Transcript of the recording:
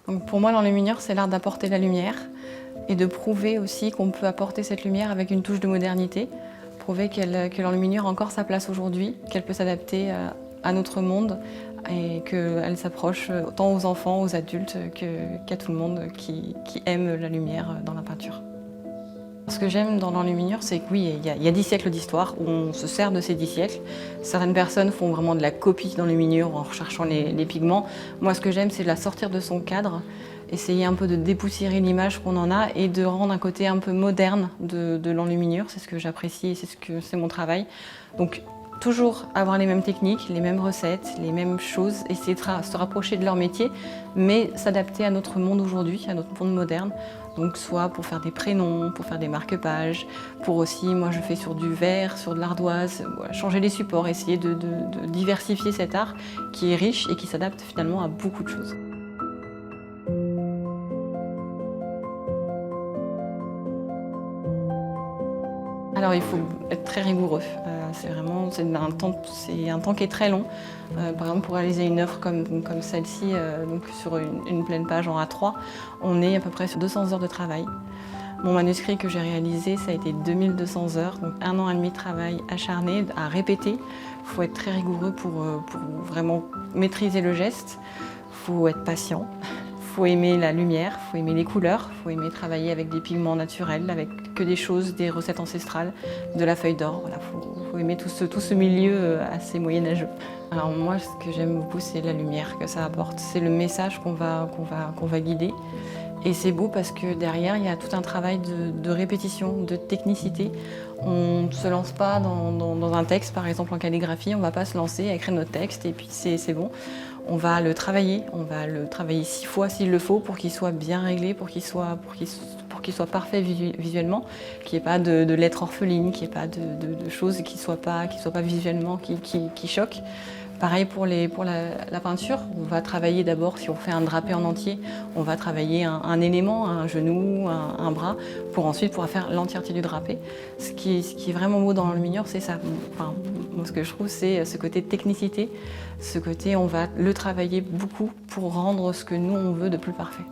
Donc pour moi, l'enluminure, c'est l'art d'apporter la lumière et de prouver aussi qu'on peut apporter cette lumière avec une touche de modernité, prouver que l'enluminure a encore sa place aujourd'hui, qu'elle peut s'adapter à notre monde et qu'elle s'approche autant aux enfants, aux adultes qu'à tout le monde qui aime la lumière dans la peinture. Ce que j'aime dans l'enluminure, c'est que oui, il y a 10 siècles d'histoire où on se sert de ces 10 siècles. Certaines personnes font vraiment de la copie d'enluminure en recherchant les pigments. Moi, ce que j'aime, c'est la sortir de son cadre, essayer un peu de dépoussiérer l'image qu'on en a et de rendre un côté un peu moderne de l'enluminure. C'est ce que j'apprécie et c'est mon travail. Donc, toujours avoir les mêmes techniques, les mêmes recettes, les mêmes choses, essayer de se rapprocher de leur métier, mais s'adapter à notre monde aujourd'hui, à notre monde moderne. Donc soit pour faire des prénoms, pour faire des marque-pages, pour aussi, moi je fais sur du verre, sur de l'ardoise, voilà, changer les supports, essayer de diversifier cet art qui est riche et qui s'adapte finalement à beaucoup de choses. Alors il faut être très rigoureux, c'est un temps qui est très long. Par exemple pour réaliser une œuvre comme celle-ci, donc sur une pleine page en A3, on est à peu près sur 200 heures de travail. Mon manuscrit que j'ai réalisé, ça a été 2200 heures, donc 1 an et demi de travail acharné, à répéter. Il faut être très rigoureux pour vraiment maîtriser le geste, il faut être patient. Il faut aimer la lumière, il faut aimer les couleurs, il faut aimer travailler avec des pigments naturels, avec que des choses, des recettes ancestrales, de la feuille d'or. Voilà, faut aimer tout ce milieu assez moyenâgeux. Alors moi, ce que j'aime beaucoup, c'est la lumière que ça apporte. C'est le message qu'on va guider. Et c'est beau parce que derrière, il y a tout un travail de répétition, de technicité. On ne se lance pas dans un texte, par exemple en calligraphie, on ne va pas se lancer à écrire notre texte et puis c'est bon. On va le travailler 6 fois s'il le faut pour qu'il soit bien réglé, pour qu'il soit parfait visuellement, qu'il n'y ait pas de lettres orphelines, qu'il n'y ait pas de choses qui ne soient pas visuellement qui choquent. Pareil pour la peinture, on va travailler d'abord, si on fait un drapé en entier, on va travailler un élément, un genou, un bras, pour ensuite pouvoir faire l'entièreté du drapé. Ce qui est vraiment beau dans l'enluminure, c'est ça. Enfin, moi, ce que je trouve, c'est ce côté technicité, ce côté on va le travailler beaucoup pour rendre ce que nous on veut de plus parfait.